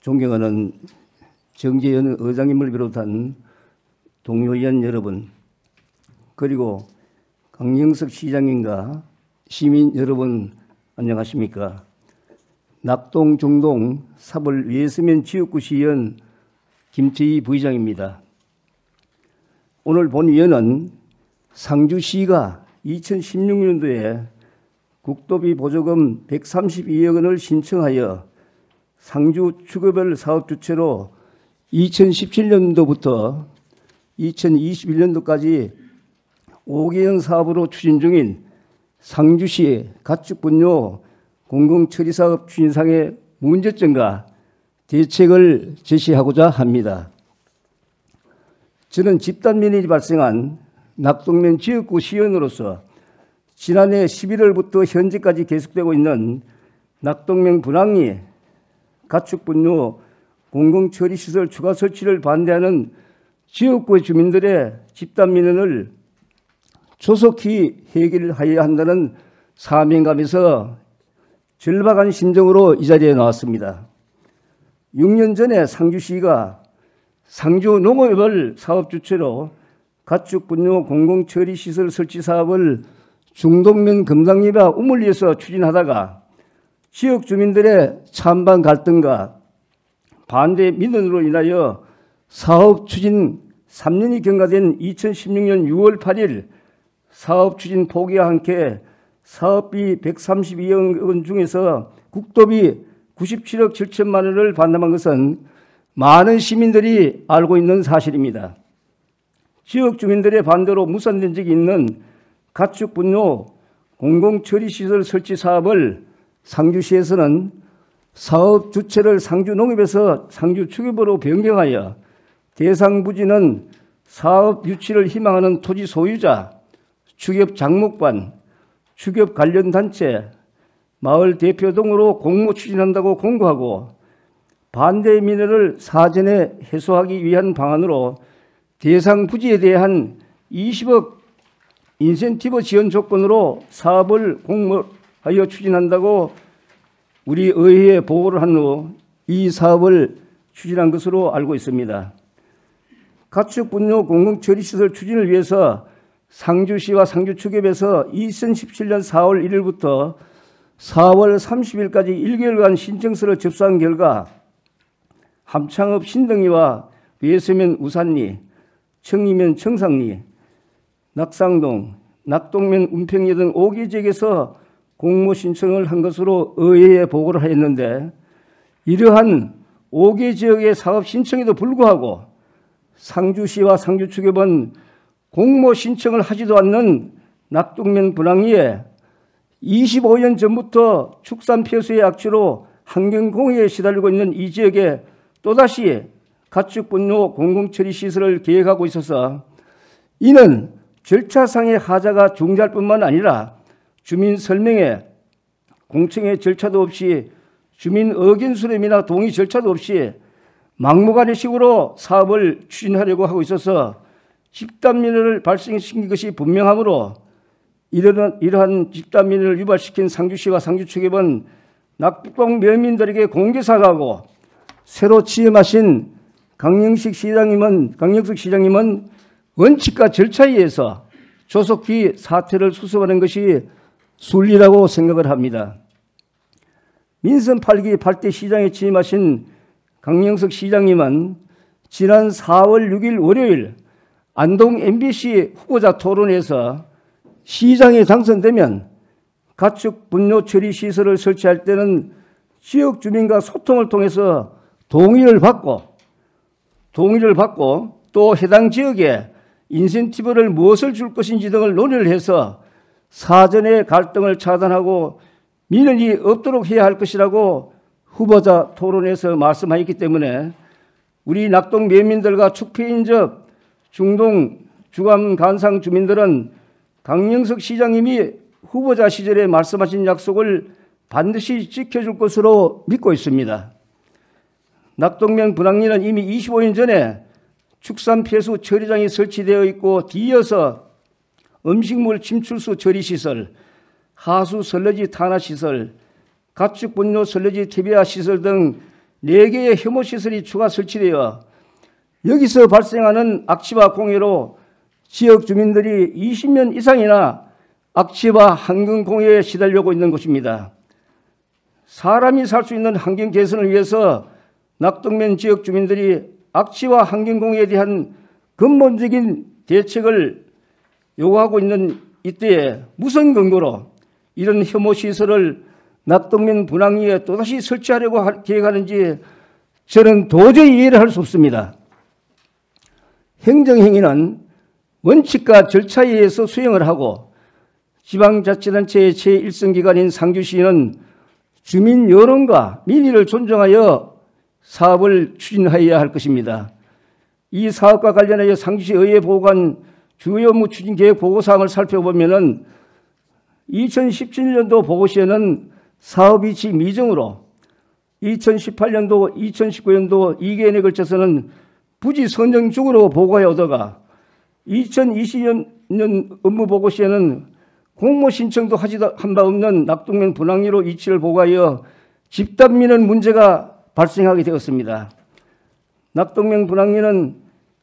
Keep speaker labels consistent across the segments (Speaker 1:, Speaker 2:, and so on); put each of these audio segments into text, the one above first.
Speaker 1: 존경하는 정재현 의장님을 비롯한 동료위원 여러분, 그리고 강영석 시장님과 시민 여러분 안녕하십니까? 낙동 중동 사벌 외서면 지역구 시의원 김태희 부의장입니다. 오늘 본위원은 상주시가 2016년도에 국도비 보조금 132억 원을 신청하여 상주 추가별 사업 주체로 2017년도부터 2021년도까지 5개년 사업으로 추진 중인 상주시 가축분뇨 공공처리사업 추진상의 문제점과 대책을 제시하고자 합니다. 저는 집단면역이 발생한 낙동면 지역구 시의원으로서 지난해 11월부터 현재까지 계속되고 있는 낙동면 분항리 가축분뇨 공공처리시설 추가 설치를 반대하는 지역구의 주민들의 집단민원을 조속히 해결하여야 한다는 사명감에서 절박한 심정으로 이 자리에 나왔습니다. 6년 전에 상주시가 상주 농업을 사업 주체로 가축분뇨 공공처리시설 설치 사업을 중동면 금당리와 우물리에서 추진하다가 지역 주민들의 찬반 갈등과 반대 민원으로 인하여 사업 추진 3년이 경과된 2016년 6월 8일 사업 추진 포기와 함께 사업비 132억 원 중에서 국도비 97억 7천만 원을 반납한 것은 많은 시민들이 알고 있는 사실입니다. 지역 주민들의 반대로 무산된 적이 있는 가축분뇨 공공처리시설 설치 사업을 상주시에서는 사업 주체를 상주농협에서 상주축협으로 변경하여 대상 부지는 사업 유치를 희망하는 토지 소유자, 축협 장목반, 축협 관련 단체, 마을 대표 등으로 공모 추진한다고 공고하고 반대 민원을 사전에 해소하기 위한 방안으로 대상 부지에 대한 20억 인센티브 지원 조건으로 사업을 공모하여 추진한다고 우리 의회에 보고를 한 후 이 사업을 추진한 것으로 알고 있습니다. 가축분뇨 공공처리시설 추진을 위해서 상주시와 상주축협에서 2017년 4월 1일부터 4월 30일까지 1개월간 신청서를 접수한 결과 함창읍 신등리와 외서면 우산리, 청리면 청상리, 낙상동, 낙동면 운평리 등 5개 지역에서 공모 신청을 한 것으로 의회에 보고를 하였는데 이러한 5개 지역의 사업 신청에도 불구하고 상주시와 상주축협은 공모 신청을 하지도 않는 낙동면 분항리에 25년 전부터 축산 폐수의 악취로 환경공해에 시달리고 있는 이 지역에 또다시 가축분뇨 공공처리시설을 계획하고 있어서 이는 절차상의 하자가 중지할 뿐만 아니라 주민 설명회, 공청회 절차도 없이 주민 의견 수렴이나 동의 절차도 없이 막무가내식으로 사업을 추진하려고 하고 있어서 집단민원을 발생시킨 것이 분명하므로 이러한 집단민원을 유발시킨 상주시와 상주축협은 낙동 면민들에게 공개 사과하고 새로 취임하신 강영석 시장님은 원칙과 절차에 의해서 조속히 사퇴를 수습하는 것이 순리라고 생각을 합니다. 민선 8기 8대 시장에 취임하신 강영석 시장님은 지난 4월 6일 월요일 안동 MBC 후보자 토론에서 시장에 당선되면 가축분뇨 처리 시설을 설치할 때는 지역 주민과 소통을 통해서 동의를 받고 또 해당 지역에 인센티브를 무엇을 줄 것인지 등을 논의를 해서 사전에 갈등을 차단하고 민원이 없도록 해야 할 것이라고 후보자 토론에서 말씀하였기 때문에 우리 낙동 면민들과 축폐인접 중동 주감 간상 주민들은 강영석 시장님이 후보자 시절에 말씀하신 약속을 반드시 지켜줄 것으로 믿고 있습니다. 낙동면 분항리는 이미 25년 전에 축산 폐수 처리장이 설치되어 있고 뒤이어서 음식물 침출수 처리시설, 하수 설러지 탄화시설, 가축분뇨 설러지 퇴비화 시설 등 4개의 혐오시설이 추가 설치되어 여기서 발생하는 악취와 공해로 지역 주민들이 20년 이상이나 악취와 환경 공해에 시달리고 있는 곳입니다. 사람이 살 수 있는 환경 개선을 위해서 낙동면 지역 주민들이 악취와 환경 공해에 대한 근본적인 대책을 요구하고 있는 이때에 무슨 근거로 이런 혐오시설을 낙동면 분황리에 또다시 설치하려고 계획하는지 저는 도저히 이해를 할 수 없습니다. 행정행위는 원칙과 절차에 의해서 수행을 하고 지방자치단체의 제1성기관인 상주시는 주민 여론과 민의를 존중하여 사업을 추진하여야 할 것입니다. 이 사업과 관련하여 상주시 의회 보고관 주요 업무 추진 계획 보고사항을 살펴보면은 2017년도 보고시에는 사업 위치 미정으로 2018년도, 2019년도 2개년에 걸쳐서는 부지 선정 중으로 보고해 오다가 2020년 업무 보고시에는 공모 신청도 하지도 한 바 없는 낙동면 분황리로 위치를 보고하여 집단 민원 문제가 발생하게 되었습니다. 낙동면 분황리는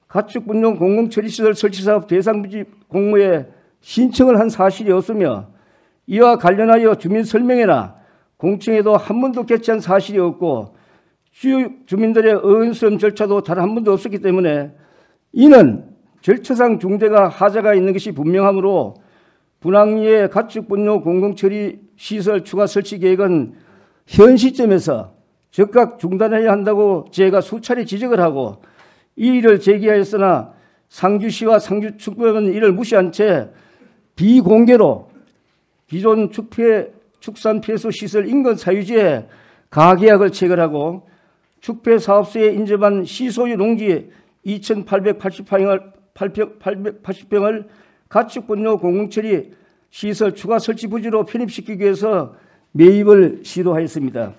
Speaker 1: 가축 분용 공공처리시설 설치사업 대상부지 공모에 신청을 한 사실이 없으며 이와 관련하여 주민 설명회나 공청회도 한 번도 개최한 사실이 없고 주요 주민들의 의원수렴 절차도 단 한 번도 없었기 때문에 이는 절차상 중대가 하자가 있는 것이 분명하므로 분황리의 가축 분뇨 공공처리 시설 추가 설치 계획은 현 시점에서 즉각 중단해야 한다고 제가 수차례 지적을 하고 이의를 제기하였으나 상주시와 상주축구역은 이를 무시한 채 비공개로 기존 축산폐수 시설 인근 사유지에 가계약을 체결하고 축폐사업소에 인접한 시소유 농지 2,880평을 가축분뇨 공공처리 시설 추가 설치 부지로 편입시키기 위해서 매입을 시도하였습니다.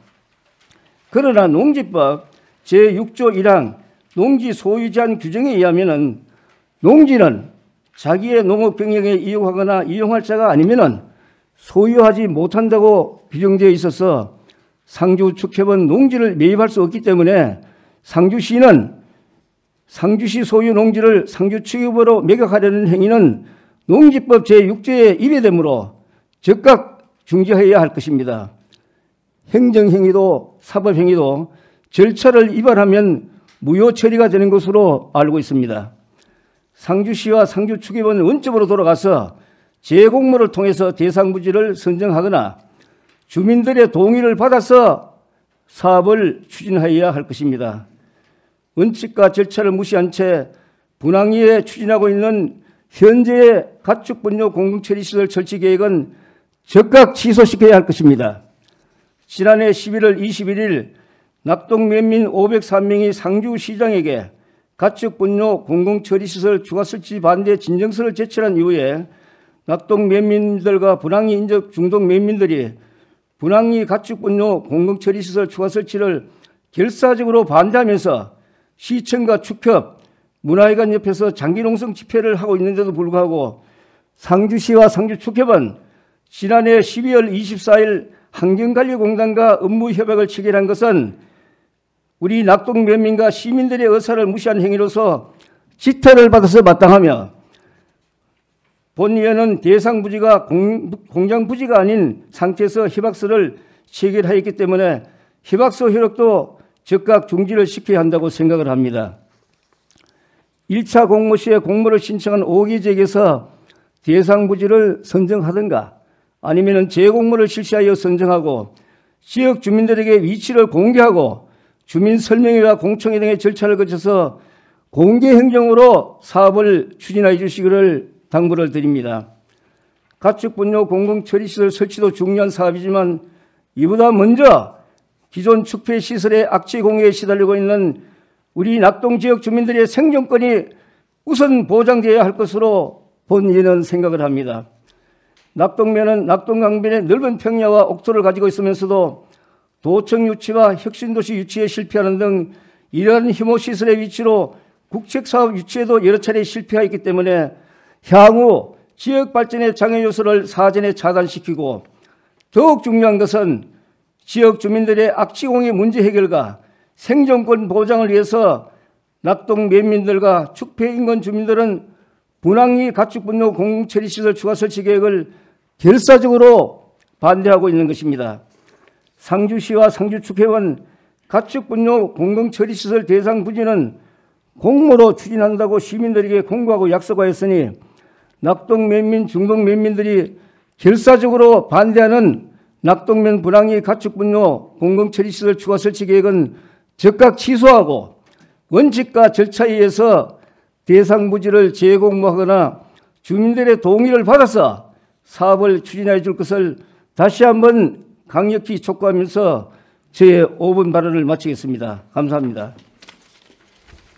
Speaker 1: 그러나 농지법 제6조 1항 농지 소유 제한 규정에 의하면 농지는 자기의 농업 경영에 이용하거나 이용할 자가 아니면 소유하지 못한다고 규정되어 있어서 상주축협은 농지를 매입할 수 없기 때문에 상주시는 상주시 소유 농지를 상주축협으로 매각하려는 행위는 농지법 제6조에 위배되므로 즉각 중지해야 할 것입니다. 행정행위도 사법행위도 절차를 위반하면 무효 처리가 되는 것으로 알고 있습니다. 상주시와 상주축협은 원점으로 돌아가서 재공모를 통해서 대상 부지를 선정하거나 주민들의 동의를 받아서 사업을 추진하여야 할 것입니다. 원칙과 절차를 무시한 채 분황리에 추진하고 있는 현재의 가축분뇨 공공처리시설 설치 계획은 즉각 취소시켜야 할 것입니다. 지난해 11월 21일 낙동면민 503명이 상주시장에게 가축분뇨 공공처리시설 추가 설치 반대 진정서를 제출한 이후에 낙동면민들과 분황리 인접 중동면민들이 분황리 가축분뇨 공공처리시설 추가 설치를 결사적으로 반대하면서 시청과 축협, 문화회관 옆에서 장기농성 집회를 하고 있는데도 불구하고 상주시와 상주축협은 지난해 12월 24일 환경관리공단과 업무협약을 체결한 것은 우리 낙동면민과 시민들의 의사를 무시한 행위로서 지탄을 받아서 마땅하며 본위원은 대상 부지가 공장 부지가 아닌 상태에서 협약서를 체결하였기 때문에 협약서 효력도 즉각 중지를 시켜야 한다고 생각을 합니다. 1차 공모 시에 공모를 신청한 5기 지역에서 대상 부지를 선정하든가 아니면 재공모를 실시하여 선정하고 지역 주민들에게 위치를 공개하고 주민 설명회와 공청회 등의 절차를 거쳐서 공개 행정으로 사업을 추진해 주시기를 당부를 드립니다. 가축분뇨 공공처리시설 설치도 중요한 사업이지만 이보다 먼저 기존 축폐시설의 악취 공해에 시달리고 있는 우리 낙동 지역 주민들의 생존권이 우선 보장되어야 할 것으로 본인은 생각을 합니다. 낙동면은 낙동강변의 넓은 평야와 옥토를 가지고 있으면서도 도청 유치와 혁신도시 유치에 실패하는 등 이러한 혐오시설의 위치로 국책사업 유치에도 여러 차례 실패하였기 때문에 향후 지역 발전의 장애 요소를 사전에 차단시키고 더욱 중요한 것은 지역 주민들의 악취공해 문제 해결과 생존권 보장을 위해서 낙동 면민들과 축폐 인근 주민들은 분항리 가축분뇨 공공처리시설 추가 설치 계획을 결사적으로 반대하고 있는 것입니다. 상주시와 상주축회원 가축분뇨 공공처리시설 대상 부지는 공모로 추진한다고 시민들에게 공고하고 약속하였으니 낙동 면민, 중동 면민들이 결사적으로 반대하는 낙동면 분항리 가축분뇨 공공처리시설 추가 설치 계획은 즉각 취소하고 원칙과 절차에 의해서 대상 부지를 재공모하거나 주민들의 동의를 받아서 사업을 추진해 줄 것을 다시 한번 강력히 촉구하면서 저의 5분 발언을 마치겠습니다. 감사합니다.